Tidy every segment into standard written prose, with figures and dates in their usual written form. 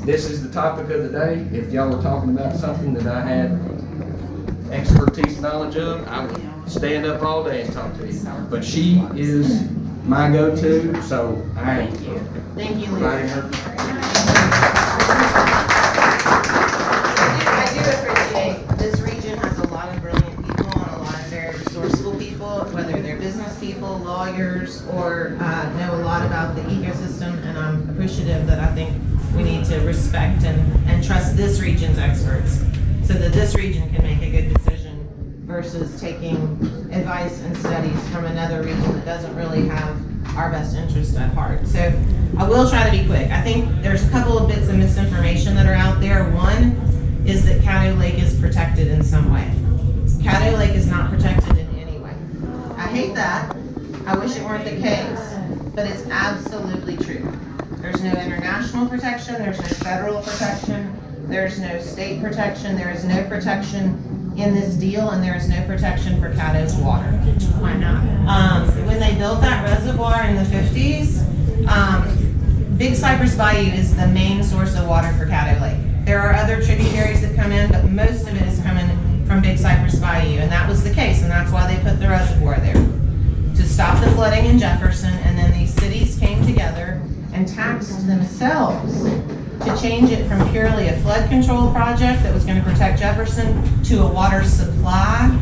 this is the topic of the day. If y'all were talking about something that I had expertise knowledge of, I would stand up all day and talk to you. But she is my go-to, so I am Thank you, inviting Lisa. her. I do appreciate this region has a lot of brilliant people and a lot of very resourceful people, whether they're business people, lawyers, or know a lot about the ecosystem, and I'm appreciative that I think we need to respect and trust this region's experts so that this region can make a good decision versus taking advice and studies from another region that doesn't really have our best interest at heart. So I will try to be quick. I think there's a couple of bits of misinformation that are out there. One is that Caddo Lake is protected in some way. Caddo Lake is not protected in any way. I hate that. I wish it weren't the case, but it's absolutely true. There's no international protection, there's no federal protection, there's no state protection, there is no protection in this deal, and there is no protection for Caddo's water. Why not? When they built that reservoir in the 50s, Big Cypress Bayou is the main source of water for Caddo Lake. There are other tributaries that come in, but most of it is coming from Big Cypress Bayou, and that was the case, and that's why they put the reservoir there, to stop the flooding in Jefferson. And then these cities came together and taxed themselves to change it from purely a flood control project that was going to protect Jefferson to a water supply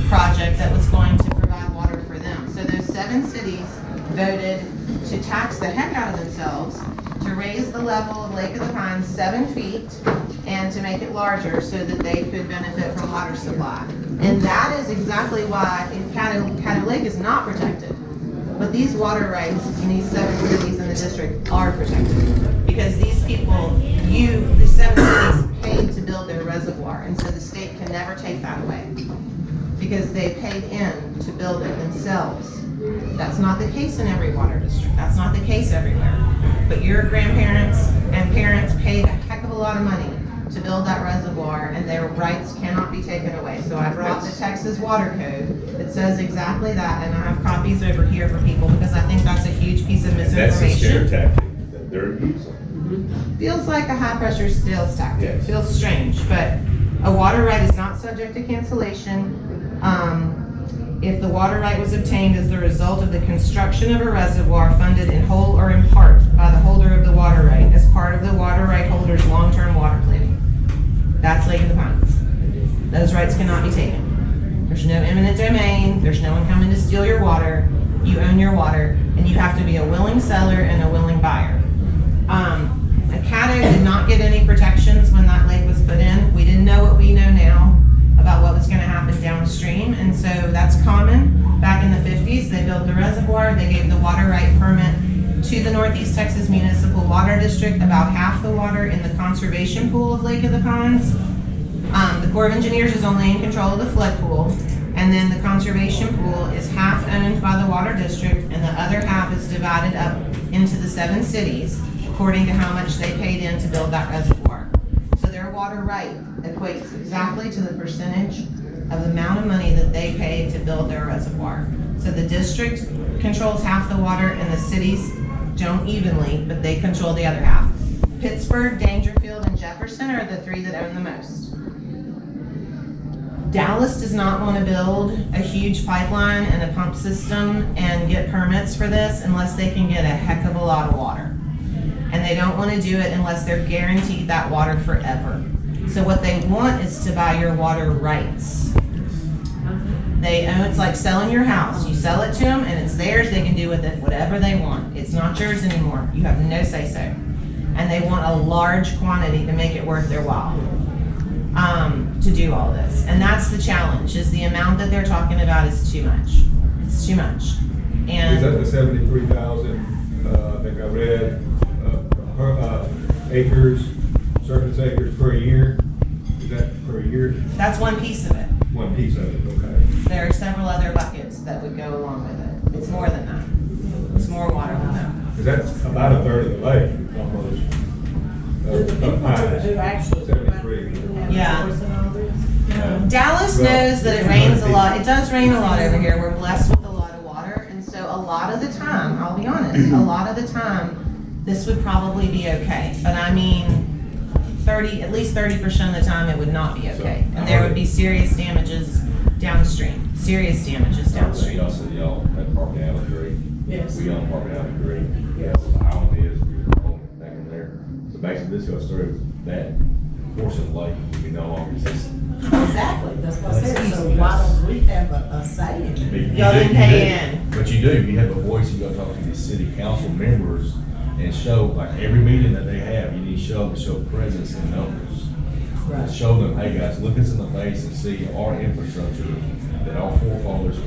project that was going to provide water for them. So those 7 cities voted to tax the heck out of themselves, to raise the level of Lake of the Pines 7 feet and to make it larger so that they could benefit from water supply. And that is exactly why Caddo Lake is not protected. But these water rights in these 7 cities in the district are protected. Because these people, the 7 cities paid to build their reservoir, and so the state can never take that away. Because they paid in to build it themselves. That's not the case in every water district. That's not the case everywhere. But your grandparents and parents paid a heck of a lot of money to build that reservoir, and their rights cannot be taken away. So I brought the Texas Water Code that says exactly that, and I have copies over here for people because I think that's a huge piece of misinformation. That's a scare tactic that they're using. Feels like a high-pressure sales tactic. Yes. Feels strange, but a water right is not subject to cancellation. If the water right was obtained as the result of the construction of a reservoir funded in whole or in part by the holder of the water right as part of the water right holder's long-term water planning. That's Lake of the Pines. Those rights cannot be taken. There's no eminent domain. There's no one coming to steal your water. You own your water, and you have to be a willing seller and a willing buyer. Caddo did not get any protections when that lake was put in. We didn't know what we know now about what was going to happen downstream, and so that's common. Back in the 50s, they built the reservoir. They gave the water right permit to the Northeast Texas Municipal Water District, about half the water in the conservation pool of Lake of the Pines. The Corps of Engineers is only in control of the flood pool, and then the conservation pool is half owned by the water district, and the other half is divided up into the 7 cities according to how much they paid in to build that reservoir. So their water right equates exactly to the percentage of the amount of money that they paid to build their reservoir. So the district controls half the water and the cities don't evenly, but they control the other half. Pittsburgh, Dangerfield, and Jefferson are the 3 that own the most. Dallas does not want to build a huge pipeline and a pump system and get permits for this unless they can get a heck of a lot of water. And they don't want to do it unless they're guaranteed that water forever. So what they want is to buy your water rights. They own, it's like selling your house. You sell it to them and it's theirs. They can do with it whatever they want. It's not yours anymore. You have no say-so. And they want a large quantity to make it worth their while to do all this. And that's the challenge, is the amount that they're talking about is too much. It's too much. And is that the 73,000, I think I read, acres, surface acres per year? Is that per year? that's one piece of it. One piece of it, okay. There are several other buckets that would go along with it. It's more than that. It's more water than that. Because that's about a third of the lake, almost. Who actually 73. Yeah. Dallas knows that it rains a lot. It does rain a lot over here. We're blessed with a lot of water. And so a lot of the time, I'll be honest, a lot of the time, this would probably be okay. But I mean, at least 30% of the time it would not be okay. And there would be serious damages downstream, serious damages downstream. Y'all said y'all had parking out of three. Yes. We own parking out of three. Yes. The island is, we were owning back in there. So basically this goes through that portion of the lake, we no longer exist. Exactly, that's what I said, so why don't we have a say in it? Y'all didn't pay in. But you do, you have a voice, you go talk to the city council members and show, like every meeting that they have, you need to show presence in numbers. Right. Show them, hey guys, look us in the face and see our infrastructure that our forefathers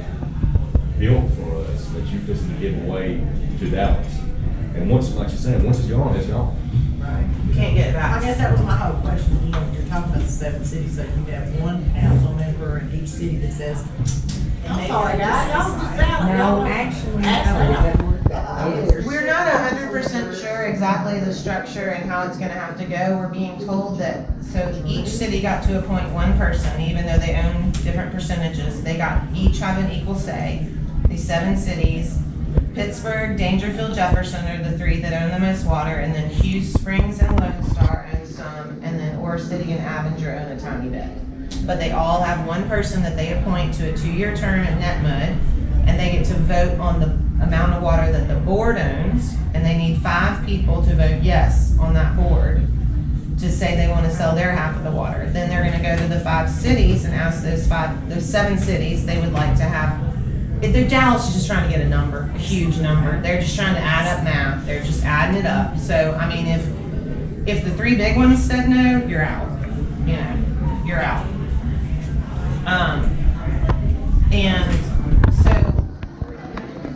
built for us, that you just give away to Dallas. And once, like you said, once it's gone, it's gone. Right. You can't get it I back. guess that was my whole question, you know, you're talking about the 7 cities, so you have one council member in each city that says. I'm sorry, guys, y'all just sound. No, actually, We're not 100% sure exactly the structure and how it's gonna have to go. We're being told that, so each city got to appoint one person, even though they own different percentages. They each have an equal say. These 7 cities, Pittsburgh, Dangerfield, Jefferson are the 3 that own the most water, and then Hughes Springs and Lone Star own some, and then Ore City and Avenger own a tiny bit. But they all have one person that they appoint to a 2-year term at NetMud, and they get to vote on the amount of water that the board owns, and they need 5 people to vote yes on that board to say they want to sell their half of the water. Then they're gonna go to the 5 cities and ask those 7 cities they would like to have. Dallas is just trying to get a number, a huge number. They're just trying to add up math. They're just adding it up. So, I mean, if the 3 big ones said no, you're out. You know, you're out. And so,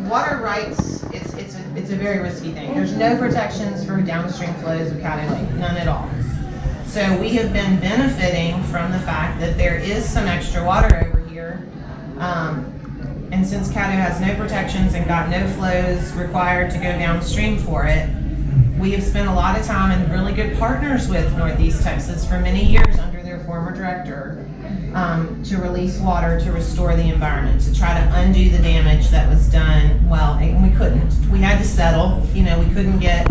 water rights, it's a very risky thing. There's no protections for downstream flows of Caddo Lake, none at all. So we have been benefiting from the fact that there is some extra water over here. And since Caddo has no protections and got no flows required to go downstream for it, we have spent a lot of time and really good partners with Northeast Texas for many years under their former director to release water to restore the environment, to try to undo the damage that was done. Well, and we couldn't. We had to settle. You know, we couldn't get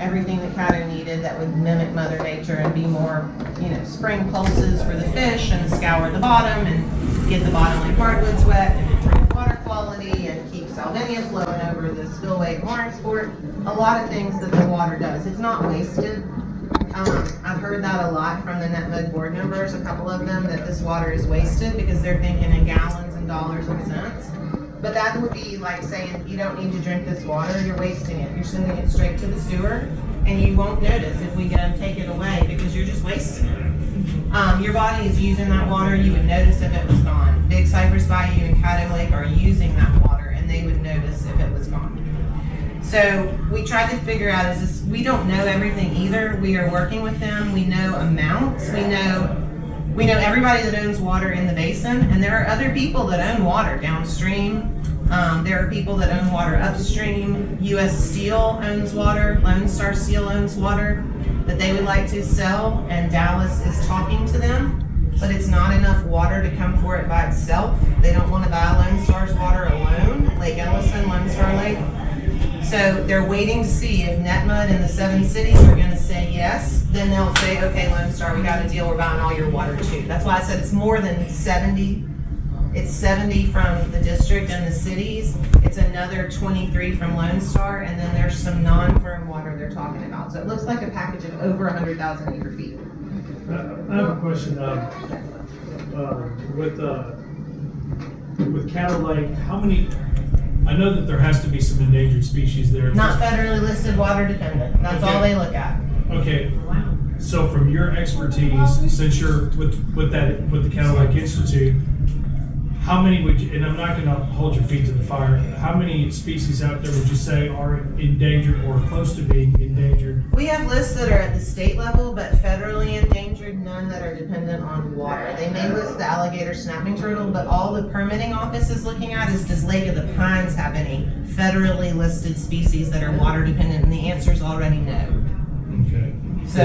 everything that Caddo needed that would mimic Mother Nature and be more, you know, spring pulses for the fish and scour the bottom and get the bottom like hardwoods wet and improve water quality and keep salvinia flowing over the spillway at Lawrenceport. A lot of things that the water does. It's not wasted. I've heard that a lot from the NetMud board members, a couple of them, that this water is wasted because they're thinking in gallons and dollars and cents. But that would be like saying, you don't need to drink this water, you're wasting it. You're sending it straight to the sewer, and you won't notice if we go and take it away because you're just wasting it. Your body is using that water, you would notice if it was gone. Big Cypress Bayou and Caddo Lake are using that water, and they would notice if it was gone. So we tried to figure out, we don't know everything either. We are working with them. We know amounts. We know everybody that owns water in the basin, and there are other people that own water downstream. There are people that own water upstream. U.S. Steel owns water. Lone Star Steel owns water that they would like to sell, and Dallas is talking to them, but it's not enough water to come for it by itself. They don't want to buy Lone Star's water alone, Lake Ellison, Lone Star Lake. So they're waiting to see if NetMud and the 7 cities are gonna say yes, then they'll say, okay, Lone Star, we got a deal, we're buying all your water too. That's why I said it's more than 70. It's 70 from the district and the cities. It's another 23 from Lone Star, and then there's some non-firm water they're talking about. So it looks like a package of over 100,000 acre feet. I have a question, with Caddo Lake, how many, I know that there has to be some endangered species there. Not federally listed, water dependent. That's all they look at. Okay, so from your expertise, since you're with the Caddo Lake Institute, how many would you, and I'm not gonna hold your feet to the fire, how many species out there would you say are endangered or close to being endangered? We have lists that are at the state level, but federally endangered, none that are dependent on water. They may list the alligator snapping turtle, but all the permitting office is looking at is, does Lake of the Pines have any federally listed species that are water dependent? And the answer is already no. Okay. So,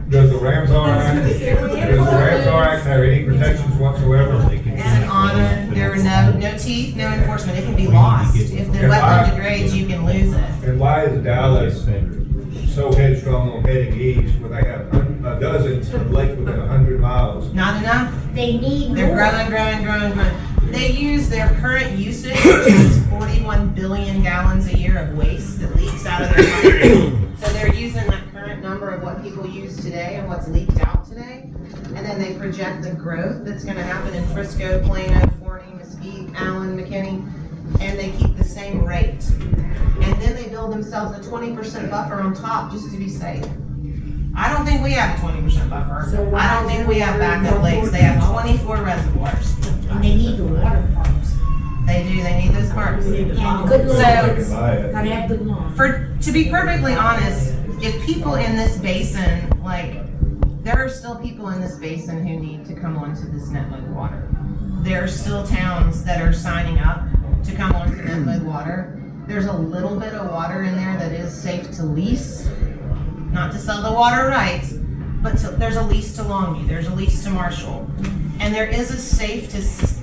Does the Ramsar Act have any protections whatsoever? it's an honor. There are no teeth, no enforcement. It can be lost. If the wetland degrades, you can lose it. And why is Dallas so headstrong on heading east where they have dozens of lakes within 100 miles. Not enough? They need They're more. growing. They use their current usage, which is 41 billion gallons a year of waste that leaks out of their pipes. So they're using that current number of what people use today and what's leaked out today. And then they project the growth that's gonna happen in Frisco, Plano, Forney, Mesquite, Allen, McKinney, and they keep the same rate. And then they build themselves a 20% buffer on top just to be safe. I don't think we have a 20% buffer. So I don't think we have backup lakes. They have 24 reservoirs. And they need the water parks. They do, they need those parks. And good So- They lawns. can buy it. Gotta have good lawns. To be perfectly honest, if people in this basin, like, there are still people in this basin who need to come onto this net mode water. There are still towns that are signing up to come onto net mode water. There's a little bit of water in there that is safe to lease, not to sell the water rights, but there's a lease to Longview, there's a lease to Marshall. And there is a safe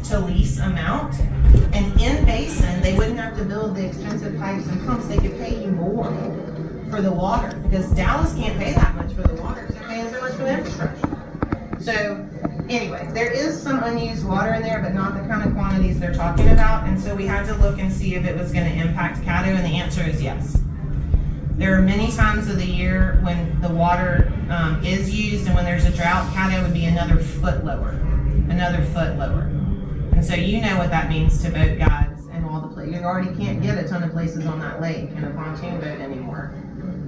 to lease amount. And in basin, they wouldn't have to build the expensive pipes and pumps. They could pay you more for the water because Dallas can't pay that much for the water because they're paying so much for the infrastructure. So anyway, there is some unused water in there, but not the kind of quantities they're talking about. And so we had to look and see if it was going to impact Caddo, and the answer is yes. There are many times of the year when the water is used, and when there's a drought, Caddo would be another foot lower. And so you know what that means to boat guides and all the places. You already can't get a ton of places on that lake in a pontoon boat anymore.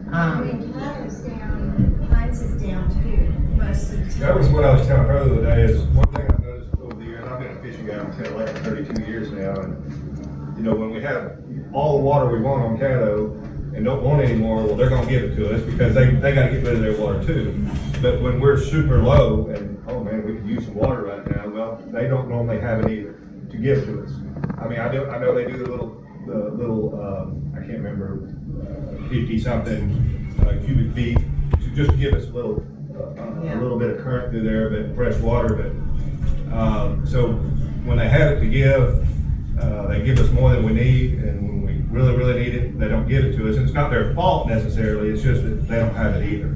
When Caddo's down, Hines is down too, most of the time. That was what I was telling her the other day, is one thing I've noticed over the years, and I've been a fishing guy on Caddo Lake for 32 years now, and, you know, when we have all the water we want on Caddo and don't want any more, well, they're gonna give it to us because they gotta get rid of their water too. But when we're super low and, oh man, we could use some water right now, well, they don't normally have it either to give to us. I mean, I know they do the little, I can't remember, 50 something cubic feet to just give us a little bit of current through there, but fresh water. But so when they have it to give, they give us more than we need, and when we really need it, they don't give it to us. And it's not their fault necessarily; it's just that they don't have it either.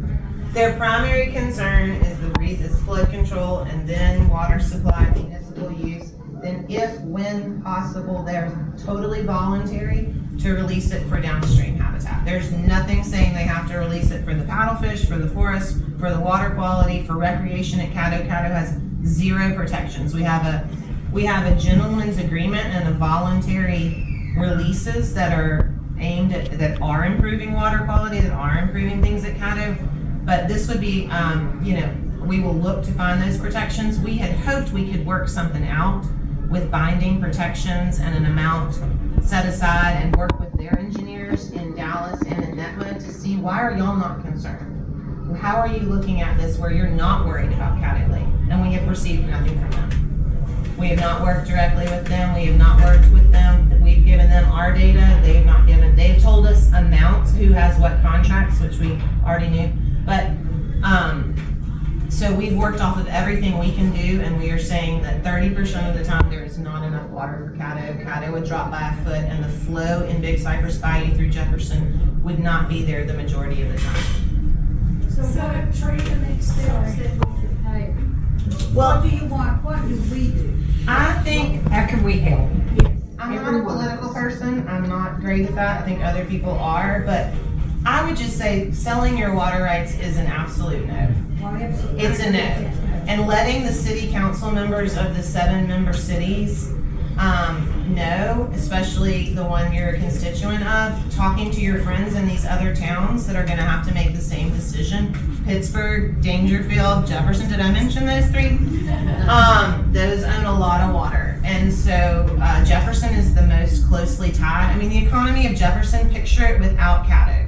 Their primary concern is flood control and then water supply, municipal use. Then if, when possible, they're totally voluntary to release it for downstream habitat. There's nothing saying they have to release it for the paddlefish, for the forest, for the water quality, for recreation at Caddo. Caddo has zero protections. We have a gentleman's agreement and a voluntary releases that are aimed at, that are improving water quality, that are improving things at Caddo. But this would be, we will look to find those protections. We had hoped we could work something out with binding protections and an amount set aside and work with their engineers in Dallas and in Netma to see, why are y'all not concerned? How are you looking at this where you're not worried about Caddo Lake? And we have received nothing from them. We have not worked directly with them. We have not worked with them. We've given them our data. They've told us amounts, who has what contracts, which we already knew. But, so we've worked off of everything we can do, and we are saying that 30% of the time there is not enough water for Caddo. Caddo would drop by a foot, and the flow in Big Cypress Bayou through Jefferson would not be there the majority of the time. So what tree the next steps that we could take? Well, What do you want, what do we do? I think, How can we help? I'm not a political person, I'm not great at that, I think other people are, but I would just say selling your water rights is an absolute no. Well, absolutely. It's a no. And letting the city council members of the 7-member cities know, especially the one you're a constituent of, talking to your friends in these other towns that are gonna have to make the same decision. Pittsburgh, Dangerfield, Jefferson, did I mention those three? Those own a lot of water. And so Jefferson is the most closely tied. I mean, the economy of Jefferson, picture it without Caddo.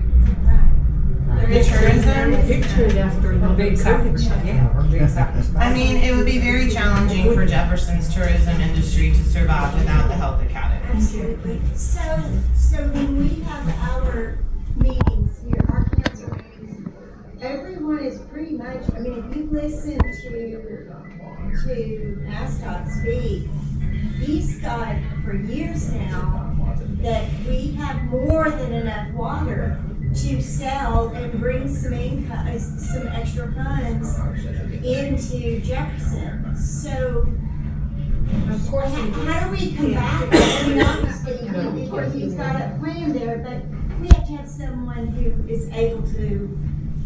The tourism. Picture it after the Big Cypress, or Big Cypress. I mean, it would be very challenging for Jefferson's tourism industry to survive without the help of Caddo. Absolutely. So when we have our meetings here, our council meetings, everyone is pretty much, I mean, if you listen to Ascot speak, he's got for years now that we have more than enough water. to sell and bring some income, some extra funds into Jefferson. So, Of course, how do we combat that? I mean, obviously, he's got a plan there, but we have to have someone who is able to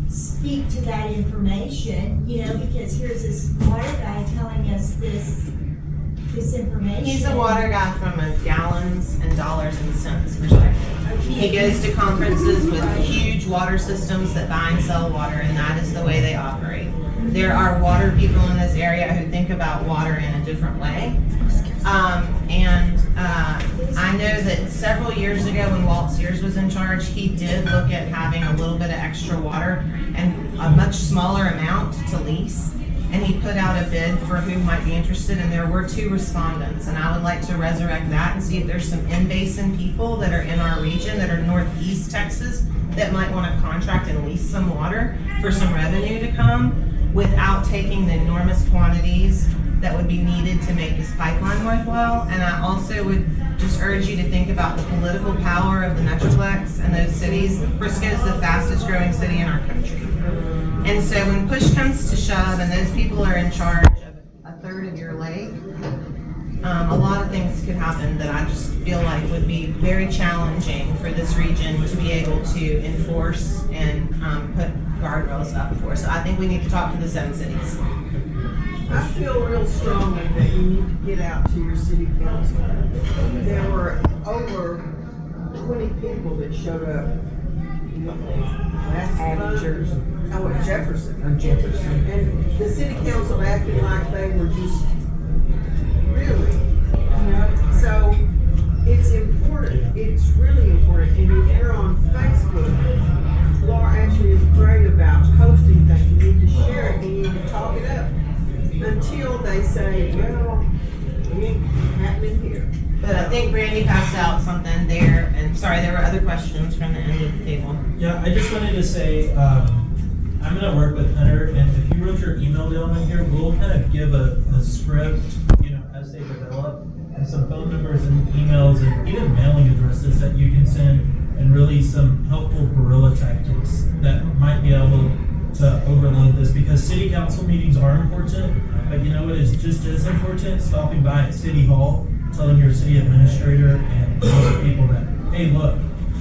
speak to that information, you know, because here's this water guy telling us this information. He's a water guy from a gallons and dollars and cents perspective. He goes to conferences with huge water systems that buy and sell water, and that is the way they operate. There are water people in this area who think about water in a different way. I know that several years ago when Walt Sears was in charge, he did look at having a little bit of extra water and a much smaller amount to lease. And he put out a bid for who might be interested, and there were 2 respondents. And I would like to resurrect that and see if there's some in-basin people that are in our region that are northeast Texas that might want to contract and lease some water for some revenue to come without taking the enormous quantities that would be needed to make this pipeline worthwhile. And I also would just urge you to think about the political power of the Metroplex and those cities. Frisco is the fastest growing city in our country. And so when push comes to shove and those people are in charge of a third of your lake, a lot of things could happen that I just feel like would be very challenging for this region to be able to enforce and put guardrails up for. So I think we need to talk to the 7 cities. I feel real strongly that you need to get out to your city council. There were over 20 people that showed up last month. Oh, at Jefferson. And the city council acted like they were just really, you know. So it's important. It's really important. And if you're on Facebook, Laura-Ashley is great about posting things. You need to share it. You need to talk it up. Until they say, well, it ain't happening here. But I think Brandy passed out something there, and sorry, there were other questions from the end of the table. Yeah, I just wanted to say, I'm gonna work with Hunter, and if you wrote your email down on here, we'll kind of give a script, you know, as they develop, and some phone numbers and emails and even mailing addresses that you can send, and really some helpful guerrilla tactics that might be able to overload this, because city council meetings are important, but you know what is just as important? Stopping by at City Hall, telling your city administrator and other people that, hey, look,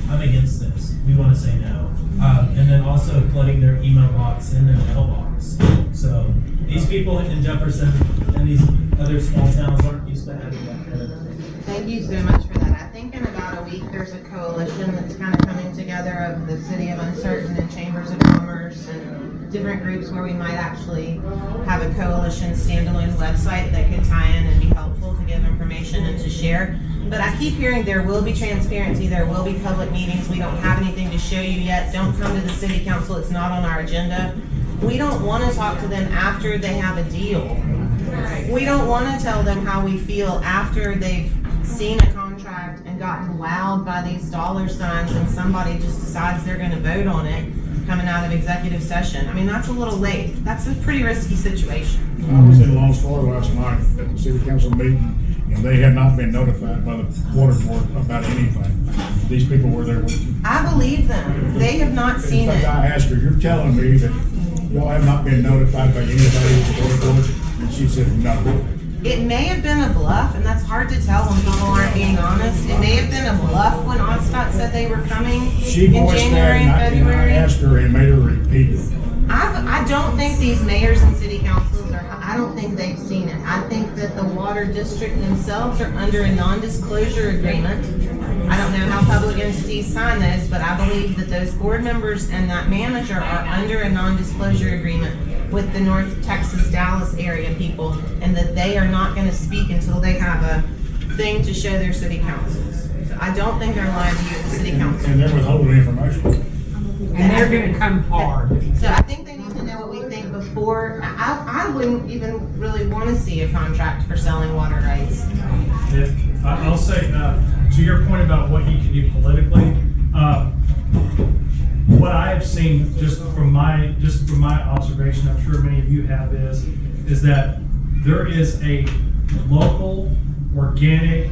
I'm against this. We want to say no. And then also flooding their email box and their mailbox. So these people in Jefferson and these other small towns aren't used to having that kind of thing. Thank you so much for that. I think in about a week, there's a coalition that's kind of coming together of the City of Uncertain and Chambers of Commerce and different groups where we might actually have a coalition standalone website that could tie in and be helpful to give information and to share. But I keep hearing there will be transparency, there will be public meetings, we don't have anything to show you yet, don't come to the city council, it's not on our agenda. We don't want to talk to them after they have a deal. We don't want to tell them how we feel after they've seen a contract and gotten wowed by these dollar signs and somebody just decides they're going to vote on it coming out of executive session. I mean, that's a little late. That's a pretty risky situation. I was in Long Story last night at the city council meeting, and they had not been notified by the water board about anything. These people were there with you. I believe them. They have not seen In fact, it. I asked her, you're telling me that y'all have not been notified by anybody at the water board? And she said, no. It may have been a bluff, and that's hard to tell when people aren't being honest. It may have been a bluff when Odstott said they were coming She in voiced that, January and and I February. asked her and made her repeat it. I don't think these mayors and city councils I don't think they've seen it. I think that the water district themselves are under a non-disclosure agreement. I don't know how public entities sign those, but I believe that those board members and that manager are under a non-disclosure agreement with the North Texas, Dallas area people, and that they are not going to speak until they have a thing to show their city councils. So I don't think they're lying to you at the city council. And they're withholding information. And they're gonna come hard. So I think they need to know what we think before. I wouldn't even really want to see a contract for selling water rights. I'll say, to your point about what you can do politically, what I have seen just from my observation, I'm sure many of you have, is that there is a local organic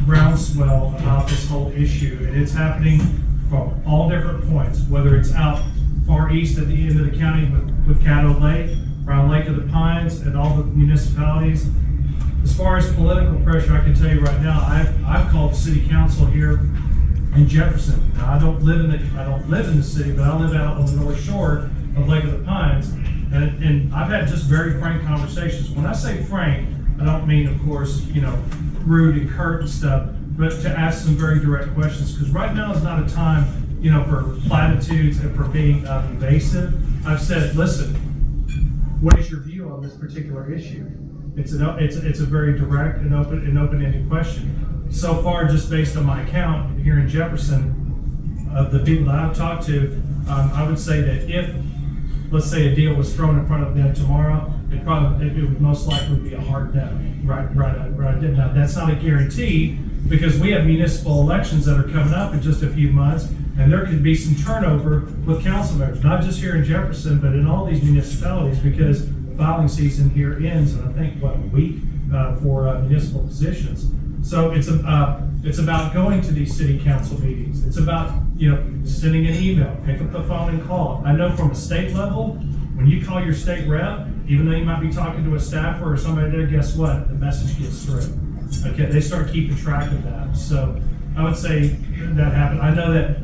groundswell about this whole issue, and it's happening from all different points, whether it's out far east at the end of the county with Caddo Lake, around Lake of the Pines, and all the municipalities. As far as political pressure, I can tell you right now, I've called the city council here in Jefferson. Now, I don't live in the city, but I live out on the North Shore of Lake of the Pines, and I've had just very frank conversations. When I say frank, I don't mean, of course, rude and curt and stuff, but to ask some very direct questions, because right now is not a time, for platitudes and for being evasive. I've said, listen, what is your view on this particular issue? It's a very direct and open-ended question. So far, just based on my account here in Jefferson, of the people that I've talked to, I would say that if, let's say, a deal was thrown in front of them tomorrow, it would most likely be a hard no. Right. Now, that's not a guarantee, because we have municipal elections that are coming up in just a few months, and there could be some turnover with council members, not just here in Jefferson, but in all these municipalities, because filing season here ends in, I think, a week for municipal positions. So it's about going to these city council meetings. It's about sending an email, pick up the phone and call. I know from a state level, when you call your state rep, even though you might be talking to a staffer or somebody there, guess what? The message gets through. Okay, they start keeping track of that. So I would say that happened. I know that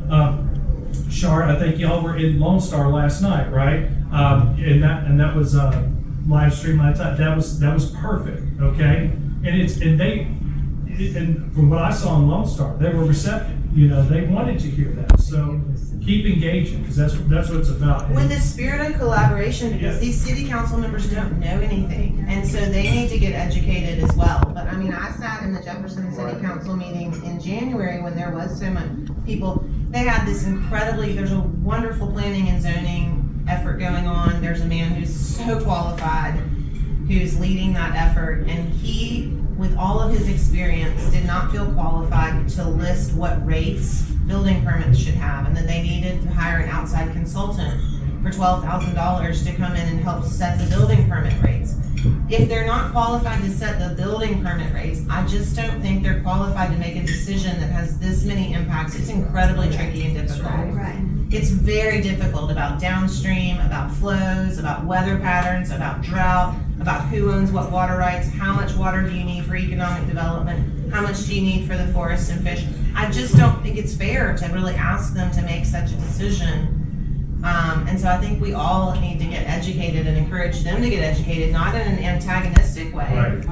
Shar, I think y'all were in Lone Star last night, right? And that was live stream last night. That was perfect. Okay, and from what I saw in Lone Star, they were receptive. They wanted to hear that. So keep engaging, because that's what it's about. With the spirit of collaboration, because these city council members don't know anything, and so they need to get educated as well. But I mean, I sat in the Jefferson City Council meeting in January when there was so much people. They had this there's a wonderful planning and zoning effort going on. There's a man who's so qualified who's leading that effort, and he, with all of his experience, did not feel qualified to list what rates building permits should have, and that they needed to hire an outside consultant for $12,000 to come in and help set the building permit rates. If they're not qualified to set the building permit rates, I just don't think they're qualified to make a decision that has this many impacts. It's incredibly tricky and difficult. Right. It's very difficult about downstream, about flows, about weather patterns, about drought, about who owns what water rights, how much water do you need for economic development, how much do you need for the forests and fish. I just don't think it's fair to really ask them to make such a decision. And so I think we all need to get educated and encourage them to get educated, not in an antagonistic way,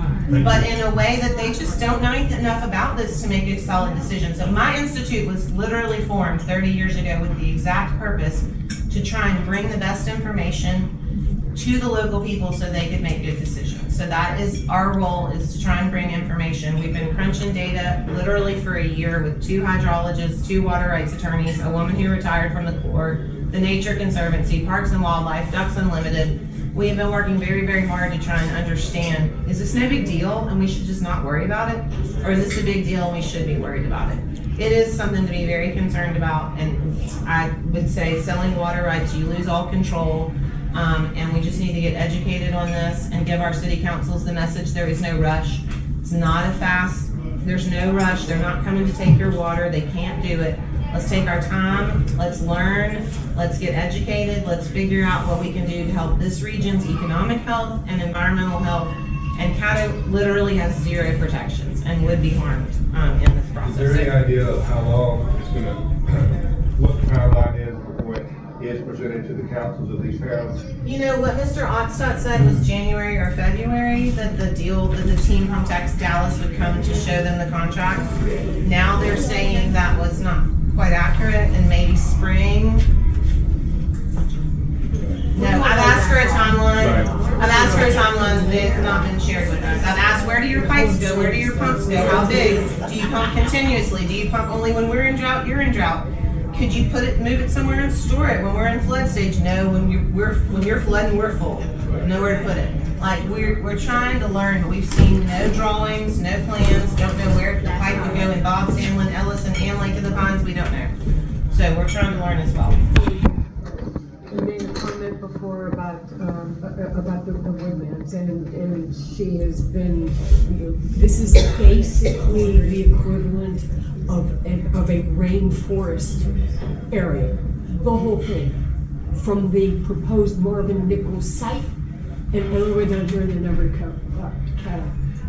but in a way that they just don't know enough about this to make a solid decision. So my institute was literally formed 30 years ago with the exact purpose to try and bring the best information to the local people so they could make good decisions. So that is our role, is to try and bring information. We've been crunching data literally for a year with 2 hydrologists, 2 water rights attorneys, a woman who retired from the Corps, the Nature Conservancy, Parks and Wildlife, Ducks Unlimited. We have been working very, very hard to try and understand, is this no big deal and we should just not worry about it? Or is this a big deal and we should be worried about it? It is something to be very concerned about, and I would say selling water rights, you lose all control. And we just need to get educated on this and give our city councils the message there is no rush. It's not a fast, there's no rush. They're not coming to take your water. They can't do it. Let's take our time, let's learn, let's get educated, let's figure out what we can do to help this region's economic health and environmental health. And Caddo literally has 0 protections and would be harmed in this process. Is there any idea of how long it's gonna, what the timeline is before it is presented to the councils of these towns? What Mr. Otstadt said was January or February, that the team from Dallas would come to show them the contract. Now they're saying that was not quite accurate, and maybe spring. No, I've asked for a timeline. I've asked for a timeline that has not been shared with us. I've asked, where do your pipes go? Where do your pumps go? How big? Do you pump continuously? Do you pump only when we're in drought? You're in drought. Could you move it somewhere and store it when we're in flood stage? No, when you're flooding, we're full. Nowhere to put it. Like, we're trying to learn, but we've seen no drawings, no plans, don't know where the pipe would go in Bob, Sandlin, Ellison, and Lake of the Pines. We don't know. So we're trying to learn as well. You made a comment before about the woodlands, and she has been, this is basically the equivalent of a rainforest area, the whole thing, from the proposed Marvin Nichols site and all the way down here in the numbered cattle.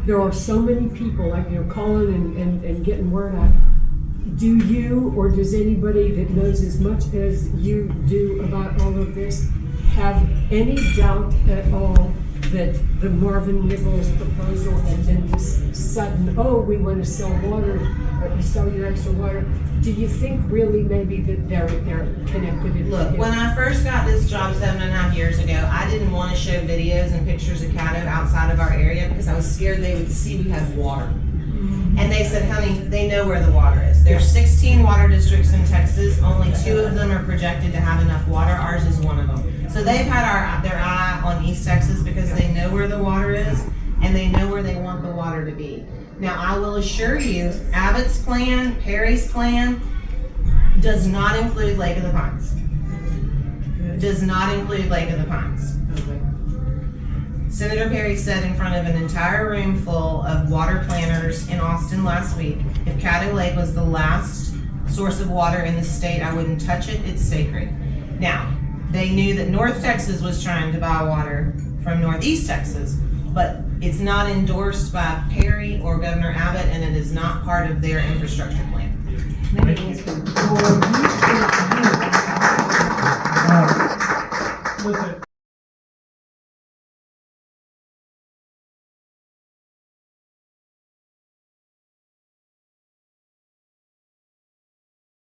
There are so many people, like, calling and getting word out. Do you, or does anybody that knows as much as you do about all of this, have any doubt at all that the Marvin Nichols proposal and then this sudden, oh, we want to sell water, or sell your extra water, do you think really maybe that they're connected? Look, when I first got this job 7.5 years ago, I didn't want to show videos and pictures of Caddo outside of our area because I was scared they would see we had water. And they said, honey, they know where the water is. There's 16 water districts in Texas. Only 2 of them are projected to have enough water. Ours is one of them. So they've had their eye on East Texas because they know where the water is and they know where they want the water to be. Now, I will assure you, Abbott's plan, Perry's plan, does not include Lake of the Pines. Does not include Lake of the Pines. Senator Perry said in front of an entire room full of water planners in Austin last week, if Caddo Lake was the last source of water in the state, I wouldn't touch it, it's sacred. Now, they knew that North Texas was trying to buy water from Northeast Texas, but it's not endorsed by Perry or Governor Abbott, and it is not part of their infrastructure plan. Let me ask you,